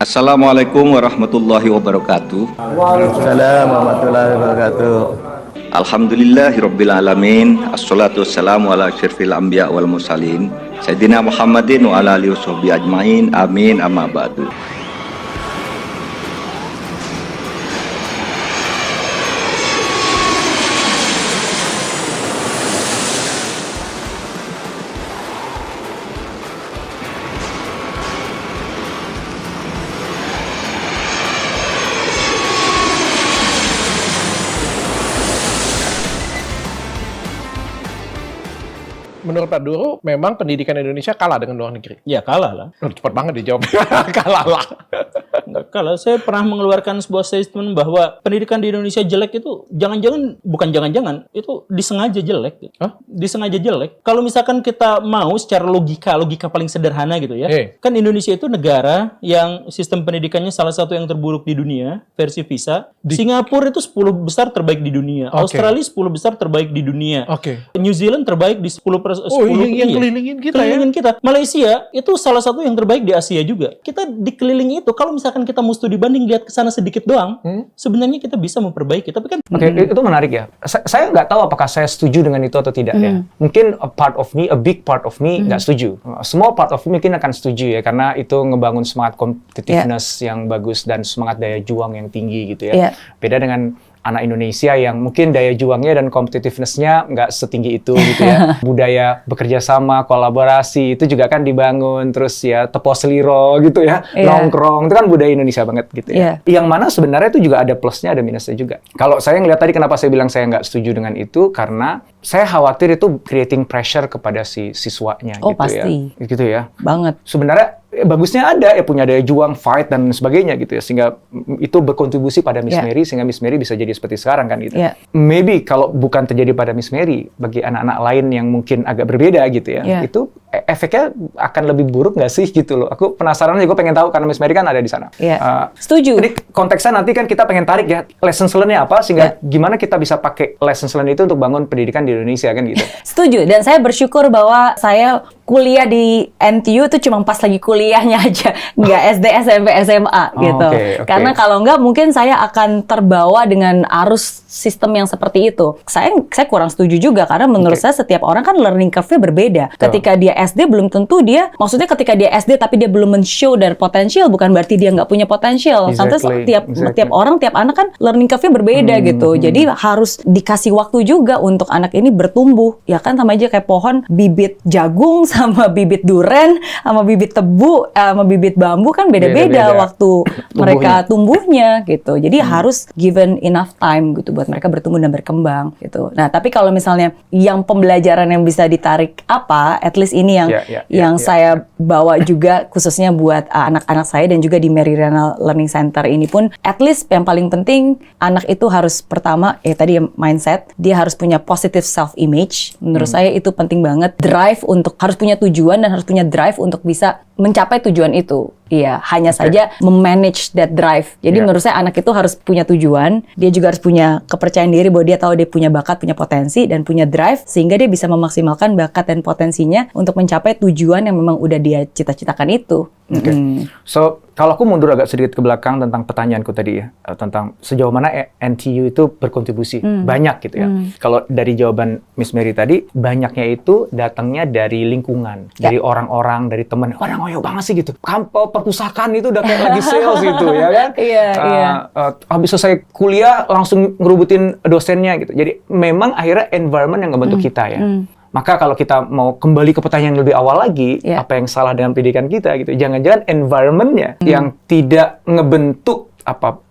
Assalamualaikum warahmatullahi wabarakatuh. Waalaikumsalam warahmatullahi wabarakatuh. Alhamdulillahirabbil alamin. Assalatu wassalamu ala asyrafil anbiya wal mursalin Sayyidina Muhammadin wa ala alihi washabihi ajmain. Amin amma ba'du. Menurut Pak Duru, memang pendidikan Indonesia kalah dengan luar negeri. Ya kalah lah. Cepat banget dijawab. Kalah lah. Nggak kalah. Saya pernah mengeluarkan sebuah statement bahwa pendidikan di Indonesia jelek itu bukan jangan-jangan, itu disengaja jelek. Hah? Disengaja jelek. Kalau misalkan kita mau secara logika paling sederhana gitu ya. Kan Indonesia itu negara yang sistem pendidikannya salah satu yang terburuk di dunia, versi PISA. Singapura itu 10 besar terbaik di dunia. Australia 10 besar terbaik di dunia. New Zealand terbaik di 10 yang kelilingin kita kelilingin kita. Malaysia itu salah satu yang terbaik di Asia juga. Kita dikelilingi itu. Kalau misalkan kita mau studi banding lihat ke sana sedikit doang, sebenarnya kita bisa memperbaiki. Tapi kan Itu menarik ya. Saya nggak tahu apakah saya setuju dengan itu atau tidak ya. Mungkin a big part of me nggak setuju. Small part of me mungkin akan setuju ya, karena itu ngebangun semangat competitiveness yang bagus dan semangat daya juang yang tinggi gitu ya. Beda dengan anak Indonesia yang mungkin daya juangnya dan competitiveness-nya nggak setinggi itu gitu ya. Budaya bekerja sama, kolaborasi itu juga kan dibangun, terus ya tepo seliro gitu ya, nongkrong, itu kan budaya Indonesia banget gitu ya. Yang mana sebenarnya itu juga ada plusnya, ada minusnya juga. Kalau saya ngeliat tadi kenapa saya bilang saya nggak setuju dengan itu, karena saya khawatir itu creating pressure kepada si siswanya gitu pasti. Ya. Gitu ya. Banget. Sebenarnya bagusnya ada ya, punya daya juang, fight dan sebagainya gitu ya, sehingga itu berkontribusi pada Miss Mary, sehingga Miss Mary bisa jadi seperti sekarang kan gitu. Maybe kalau bukan terjadi pada Miss Mary, bagi anak-anak lain yang mungkin agak berbeda gitu ya, itu efeknya akan lebih buruk nggak sih gitu loh. Aku penasaran juga, pengen tahu karena Miss Mary kan ada di sana. Setuju. Jadi konteksnya nanti kan kita pengen tarik ya, lessons learn-nya apa, sehingga gimana kita bisa pakai lessons learn itu untuk bangun pendidikan di Indonesia kan gitu. Setuju, dan saya bersyukur bahwa saya kuliah di NTU itu cuma pas lagi kuliahnya aja, nggak SD, SMP, SMA gitu. Karena kalau nggak mungkin saya akan terbawa dengan arus sistem yang seperti itu. Saya kurang setuju juga, karena menurut saya setiap orang kan learning curve-nya berbeda. Ketika dia SD belum tentu dia, maksudnya ketika dia SD tapi dia belum men-show dari potensial, bukan berarti dia nggak punya potensial. Sampai tiap orang, tiap anak kan learning curve-nya berbeda gitu. Jadi harus dikasih waktu juga untuk anak ini bertumbuh. Ya kan sama aja kayak pohon, bibit jagung sama bibit duren, sama bibit tebu, sama bibit bambu kan beda-beda waktu mereka tumbuhnya gitu. Jadi harus given enough time gitu buat mereka bertumbuh dan berkembang gitu. Nah, tapi kalau misalnya yang pembelajaran yang bisa ditarik apa, at least ini yang saya bawa juga khususnya buat anak-anak saya dan juga di Mary Riana Learning Center ini pun, at least yang paling penting anak itu harus pertama tadi mindset, dia harus punya positive self image. Menurut saya itu penting banget. Drive untuk harus punya tujuan dan harus punya drive untuk bisa mencapai tujuan itu. Iya, hanya saja memanage that drive. Jadi menurut saya anak itu harus punya tujuan, dia juga harus punya kepercayaan diri bahwa dia tahu dia punya bakat, punya potensi, dan punya drive, sehingga dia bisa memaksimalkan bakat dan potensinya untuk mencapai tujuan yang memang udah dia cita-citakan itu. So, kalau aku mundur agak sedikit ke belakang tentang pertanyaanku tadi ya, tentang sejauh mana NTU itu berkontribusi, banyak gitu ya. Kalau dari jawaban Miss Mary tadi, banyaknya itu datangnya dari lingkungan, dari orang-orang, dari teman. Orang ngoyo banget sih gitu. Kampus perpustakaan itu udah kayak lagi sales gitu ya kan. Habis selesai kuliah langsung ngerubutin dosennya gitu. Jadi memang akhirnya environment yang ngebentuk kita ya. Maka kalau kita mau kembali ke pertanyaan yang lebih awal lagi, apa yang salah dengan pendidikan kita gitu? Jangan-jangan environment-nya yang tidak ngebentuk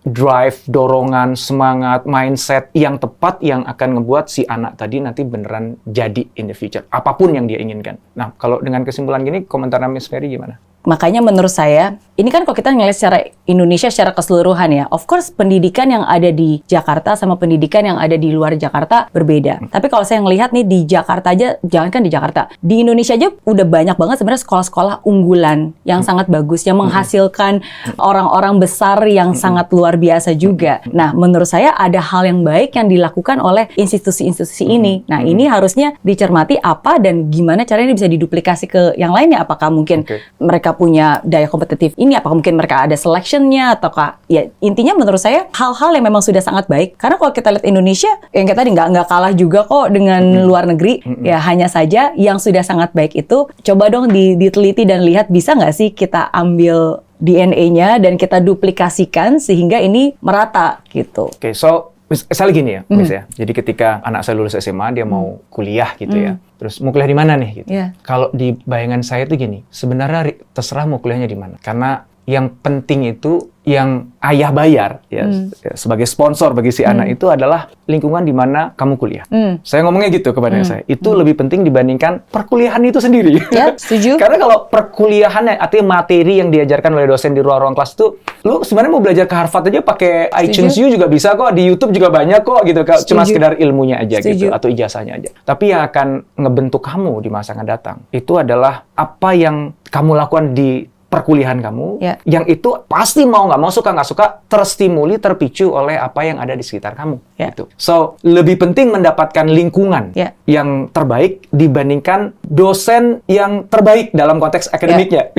drive, dorongan, semangat, mindset yang tepat yang akan ngebuat si anak tadi nanti beneran jadi in the future. Apapun yang dia inginkan. Nah, kalau dengan kesimpulan gini, komentar Miss Mary gimana? Makanya menurut saya, ini kan kalau kita ngelihat secara Indonesia secara keseluruhan ya, of course pendidikan yang ada di Jakarta sama pendidikan yang ada di luar Jakarta berbeda. Tapi kalau saya ngelihat nih di Jakarta aja, jangankan di Jakarta, di Indonesia aja udah banyak banget sebenarnya sekolah-sekolah unggulan yang sangat bagus, yang menghasilkan orang-orang besar yang sangat luar biasa juga. Nah, menurut saya ada hal yang baik yang dilakukan oleh institusi-institusi ini. Nah, ini harusnya dicermati apa dan gimana caranya bisa diduplikasi ke yang lainnya. Apakah mungkin mereka mereka punya daya kompetitif ini, apakah mungkin mereka ada selection-nya, ataukah ya intinya menurut saya hal-hal yang memang sudah sangat baik. Karena kalau kita lihat Indonesia, yang kita tadi nggak kalah juga kok dengan luar negeri. Ya hanya saja yang sudah sangat baik itu coba dong diteliti dan lihat bisa nggak sih kita ambil DNA-nya dan kita duplikasikan sehingga ini merata gitu. Oke, so misalnya gini ya, Miss ya. Jadi ketika anak saya lulus SMA, dia mau kuliah gitu ya. Terus mau kuliah di mana nih gitu. Kalau di bayangan saya tuh gini, sebenarnya terserah mau kuliahnya di mana. Karena yang penting itu yang ayah bayar ya sebagai sponsor bagi si anak itu adalah lingkungan di mana kamu kuliah. Saya ngomongnya gitu kepada saya. Itu lebih penting dibandingkan perkuliahan itu sendiri. Ya, setuju. Karena kalau perkuliahannya artinya materi yang diajarkan oleh dosen di ruang-ruang kelas itu, lu sebenarnya mau belajar ke Harvard aja pakai iTunes U juga bisa kok, di YouTube juga banyak kok gitu. Cuma sekedar ilmunya aja gitu atau ijazahnya aja. Tapi yang akan ngebentuk kamu di masa yang datang itu adalah apa yang kamu lakukan di perkuliahan kamu, yang itu pasti mau nggak mau, suka nggak suka, terstimuli, terpicu oleh apa yang ada di sekitar kamu. Gitu. So, lebih penting mendapatkan lingkungan yang terbaik dibandingkan dosen yang terbaik dalam konteks akademiknya.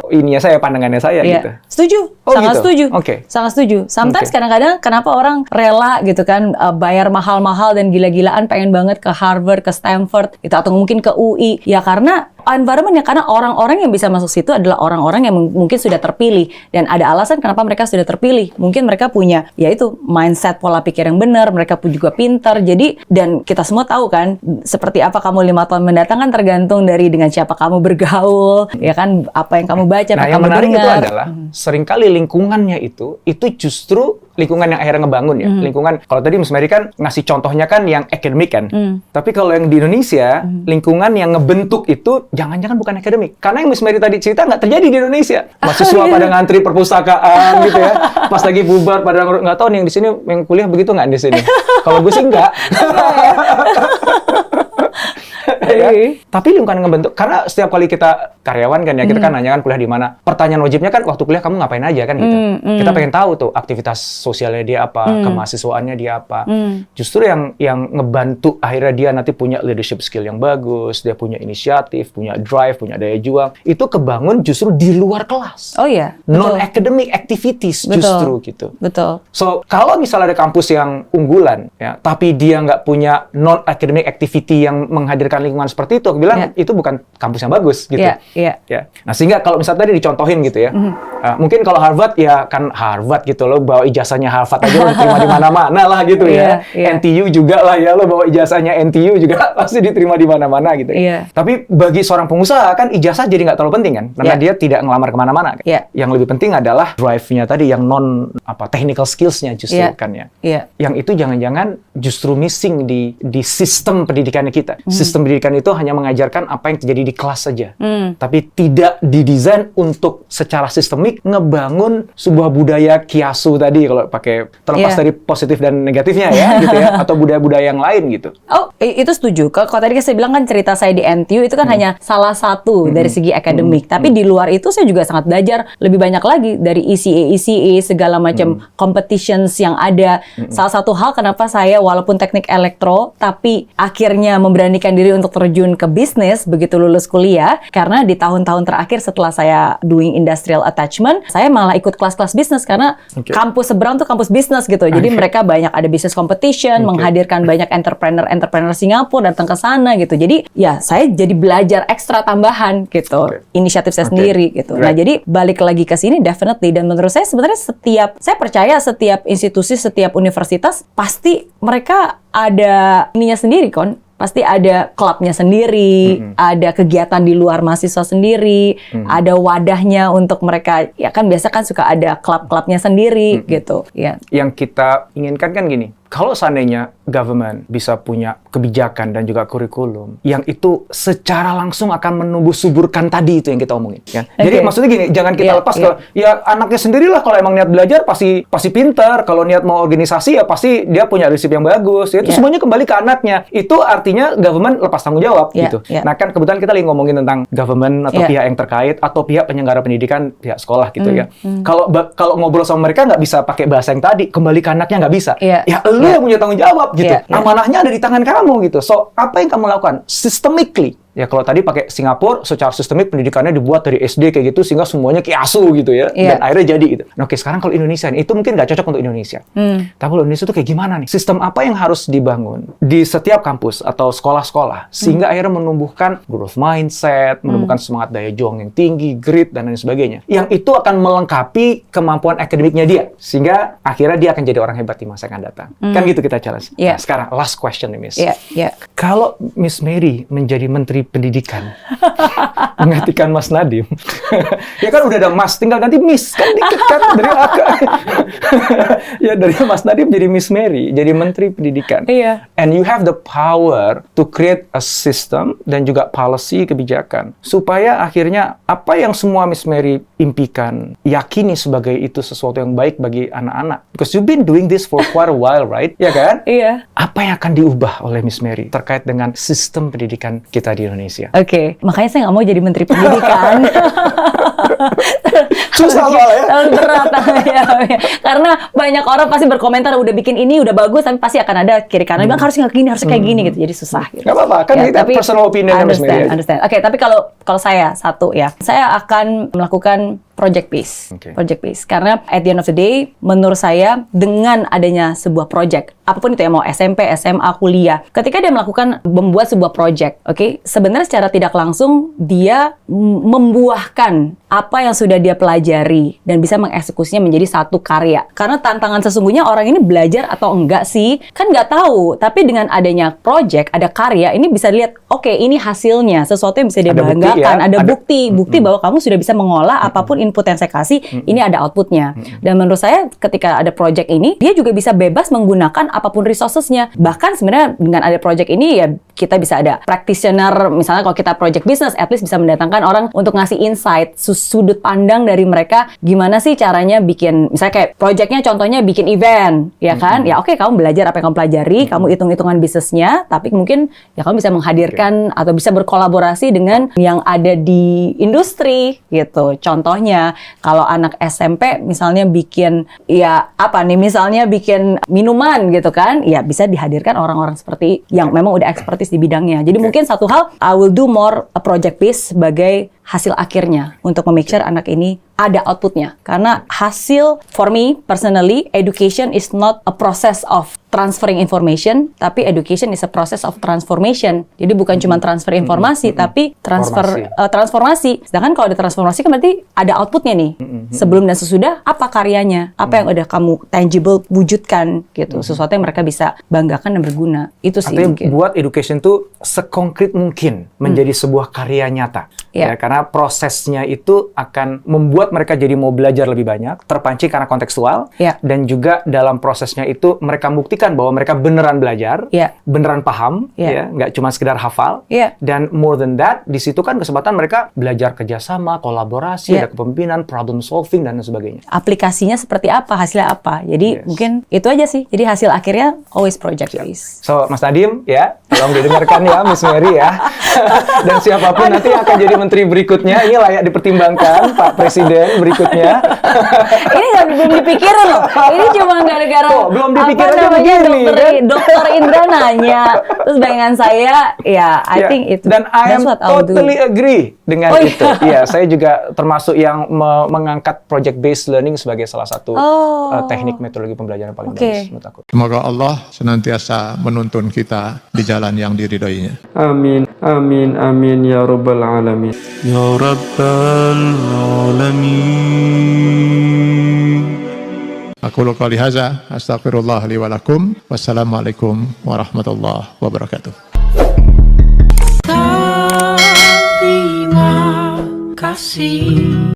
Ininya saya, pandangannya saya gitu. Setuju, sangat gitu? setuju. Okay. Sangat setuju. Sometimes kadang-kadang kenapa orang rela gitu kan bayar mahal-mahal dan gila-gilaan pengen banget ke Harvard, ke Stanford, gitu, atau mungkin ke UI. Ya karena environment-nya, karena orang-orang yang bisa masuk situ adalah orang-orang yang mungkin sudah terpilih, dan ada alasan kenapa mereka sudah terpilih. Mungkin mereka punya yaitu mindset, pola pikir yang benar, mereka pun juga pintar. Jadi, dan kita semua tahu kan seperti apa kamu 5 tahun mendatang kan tergantung dari dengan siapa kamu bergaul, ya kan, apa yang kamu baca, apa yang kamu menarik dengar. itu adalah seringkali lingkungannya itu justru lingkungan yang akhirnya ngebangun ya. Lingkungan, kalau tadi Miss Mary kan ngasih contohnya kan yang akademik kan. Tapi kalau yang di Indonesia, lingkungan yang ngebentuk itu jangan-jangan bukan akademik. Karena yang Miss Mary tadi cerita nggak terjadi di Indonesia. Mahasiswa pada ngantri perpustakaan gitu ya. Pas lagi bubar pada nggak tahu nih yang di sini yang kuliah begitu nggak di sini. Kalau gue sih nggak. Ya. Tapi lingkungan ngebentuk, karena setiap kali kita karyawan kan ya, kita kan nanya kan kuliah di mana. Pertanyaan wajibnya kan waktu kuliah kamu ngapain aja kan gitu. Kita pengen tahu tuh aktivitas sosialnya dia apa, kemahasiswaannya dia apa. Justru yang ngebantu akhirnya dia nanti punya leadership skill yang bagus, dia punya inisiatif, punya drive, punya daya juang. Itu kebangun justru di luar kelas. Oh iya. Non-academic activities justru gitu. Betul. So, kalau misalnya ada kampus yang unggulan ya, tapi dia nggak punya non-academic activity yang menghadirkan lingkungan seperti itu, aku bilang itu bukan kampus yang bagus gitu. Ya. Nah, sehingga kalau misalnya tadi dicontohin gitu ya, mungkin kalau Harvard ya kan Harvard gitu, lo bawa ijazahnya Harvard aja lo diterima di mana-mana lah gitu ya. NTU juga lah ya, lo bawa ijazahnya NTU juga pasti diterima di mana-mana gitu. Tapi bagi seorang pengusaha kan ijazah jadi nggak terlalu penting kan, karena dia tidak ngelamar kemana-mana kan. Yang lebih penting adalah drive-nya tadi, yang technical skills-nya justru kan ya. Yang itu jangan-jangan justru missing di sistem pendidikannya kita. Sistem pendidikan itu hanya mengajarkan apa yang terjadi di kelas saja. Tapi tidak didesain untuk secara sistemik ngebangun sebuah budaya kiasu tadi, kalau pakai terlepas dari positif dan negatifnya ya gitu ya, atau budaya-budaya yang lain gitu. Oh, itu setuju. Kalau tadi saya bilang kan cerita saya di NTU itu kan hanya salah satu dari segi akademik. Tapi di luar itu saya juga sangat belajar lebih banyak lagi dari ECA segala macam competitions yang ada. Salah satu hal kenapa saya walaupun teknik elektro tapi akhirnya memberanikan diri untuk terjun ke bisnis begitu lulus kuliah, karena di tahun-tahun terakhir setelah saya doing industrial attachment, saya malah ikut kelas-kelas bisnis karena kampus seberang tuh kampus bisnis gitu. Jadi mereka banyak ada business competition, menghadirkan banyak entrepreneur Singapura datang ke sana gitu. Jadi ya saya jadi belajar ekstra tambahan gitu. Inisiatif saya sendiri gitu. Nah, jadi balik lagi ke sini definitely, dan menurut saya sebenarnya saya percaya setiap institusi, setiap universitas pasti mereka ada ininya sendiri kon. Pasti ada klubnya sendiri, ada kegiatan di luar mahasiswa sendiri, ada wadahnya untuk mereka. Ya kan biasa kan suka ada klub-klubnya sendiri gitu. Ya. Yang kita inginkan kan gini, kalau seandainya government bisa punya kebijakan dan juga kurikulum yang itu secara langsung akan menumbuh suburkan tadi itu yang kita omongin. Ya. Jadi maksudnya gini, jangan kita lepas ke ya anaknya sendirilah, kalau emang niat belajar pasti pintar, kalau niat mau organisasi ya pasti dia punya leadership yang bagus. Ya, itu semuanya kembali ke anaknya. Itu artinya government lepas tanggung jawab gitu. Nah kan kebetulan kita lagi ngomongin tentang government atau pihak yang terkait atau pihak penyelenggara pendidikan, pihak sekolah gitu ya. Kalau ngobrol sama mereka nggak bisa pakai bahasa yang tadi, kembali ke anaknya nggak bisa. Ya lu yang punya tanggung jawab gitu. Amanahnya ada di tangan kamu gitu. So, apa yang kamu lakukan? Systemically Ya kalau tadi pakai Singapura, secara sistemik pendidikannya dibuat dari SD kayak gitu sehingga semuanya kayak asu gitu ya. Dan akhirnya jadi gitu. Nah, oke, sekarang kalau Indonesia nih, itu mungkin nggak cocok untuk Indonesia. Tapi kalau Indonesia tuh kayak gimana nih? Sistem apa yang harus dibangun di setiap kampus atau sekolah-sekolah sehingga akhirnya menumbuhkan growth mindset, menumbuhkan semangat daya juang yang tinggi, grit dan lain sebagainya. Yang itu akan melengkapi kemampuan akademiknya dia sehingga akhirnya dia akan jadi orang hebat di masa yang akan datang. Kan gitu kita challenge. Nah, sekarang last question nih, Miss. Kalau Miss Mary menjadi Menteri Pendidikan menggantikan Mas Nadiem, ya kan udah ada Mas, tinggal ganti Miss kan dikit kan dari akak. Ya dari Mas Nadiem jadi Miss Mary, jadi Menteri Pendidikan. And you have the power to create a system dan juga policy kebijakan supaya akhirnya apa yang semua Miss Mary impikan, yakini sebagai itu sesuatu yang baik bagi anak-anak. Because you've been doing this for quite a while, right? Ya kan? Apa yang akan diubah oleh Miss Mary terkait dengan sistem pendidikan kita di Indonesia? Oke, makanya saya nggak mau jadi Menteri Pendidikan. Susah soalnya. Berat. Karena banyak orang pasti berkomentar, udah bikin ini, udah bagus, tapi pasti akan ada kiri kanan bilang harusnya kayak gini, harusnya kayak gini gitu. Jadi susah gitu. Nggak apa-apa, kan kita personal opinion Miss Mary. Understand. Oke, tapi kalau saya satu ya, saya akan melakukan project based. Project based. Karena at the end of the day, menurut saya dengan adanya sebuah project, apapun itu ya, mau SMP, SMA, kuliah, ketika dia membuat sebuah project, sebenarnya secara tidak langsung dia membuahkan apa yang sudah dia pelajari dan bisa mengeksekusinya menjadi satu karya. Karena tantangan sesungguhnya orang ini belajar atau enggak sih, kan nggak tahu. Tapi dengan adanya project, ada karya, ini bisa lihat, ini hasilnya, sesuatu yang bisa dia banggakan, ada bukti bahwa kamu sudah bisa mengolah apapun input yang saya kasih, ini ada outputnya. Dan menurut saya ketika ada project ini, dia juga bisa bebas menggunakan apapun resources-nya. Bahkan sebenarnya dengan ada project ini ya kita bisa ada practitioner, misalnya kalau kita project business, at least bisa mendatangkan orang untuk ngasih insight, sudut pandang dari mereka, gimana sih caranya bikin, misalnya kayak projectnya contohnya bikin event, ya kan? Ya kamu belajar apa yang kamu pelajari, kamu hitung-hitungan bisnisnya, tapi mungkin ya kamu bisa menghadirkan atau bisa berkolaborasi dengan yang ada di industri gitu. Contohnya, kalau anak SMP misalnya bikin misalnya bikin minuman gitu kan, ya bisa dihadirkan orang-orang seperti yang memang udah ekspertis di bidangnya. Jadi mungkin satu hal, I will do more a project based sebagai hasil akhirnya untuk make sure anak ini ada outputnya. Karena hasil, for me personally, education is not a process of transferring information, tapi education is a process of transformation. Jadi bukan cuma transfer informasi, tapi transformasi. Sedangkan kalau ada transformasi kan berarti ada outputnya nih. Sebelum dan sesudah, apa karyanya? Apa yang udah kamu tangible wujudkan gitu. Sesuatu yang mereka bisa banggakan dan berguna. Itu sih artinya mungkin. Buat education tuh sekonkret mungkin menjadi sebuah karya nyata. Ya, karena prosesnya itu akan membuat mereka jadi mau belajar lebih banyak, terpancing karena kontekstual, dan juga dalam prosesnya itu mereka buktikan bahwa mereka beneran belajar, beneran paham, nggak cuma sekedar hafal, dan more than that, di situ kan kesempatan mereka belajar kerjasama, kolaborasi, ada kepemimpinan, problem solving, dan sebagainya. Aplikasinya seperti apa, hasilnya apa. Jadi mungkin itu aja sih. Jadi hasil akhirnya always project based. So, Mas Nadiem, tolong didengarkan ya, Miss Mary ya. Dan siapapun nanti akan jadi menteri berikutnya, ini layak dipertimbangkan, Pak Presiden berikutnya. Ini belum dipikirin loh. Ini cuma gara-gara belum dipikir aja begini. Dokter Indra nanya. Terus bayangan saya, I think itu. Dan I am totally agree dengan itu. Saya juga termasuk yang mengangkat project based learning sebagai salah satu teknik metodologi pembelajaran paling bagus menurut aku. Semoga Allah senantiasa menuntun kita di jalan yang diridhoinya. Amin, amin, amin ya rabbal alamin. Ya rabbal alamin. Aqulu qali hadza astaghfirullah li wa lakum. Wassalamualaikum warahmatullahi wabarakatuh. Terima kasih.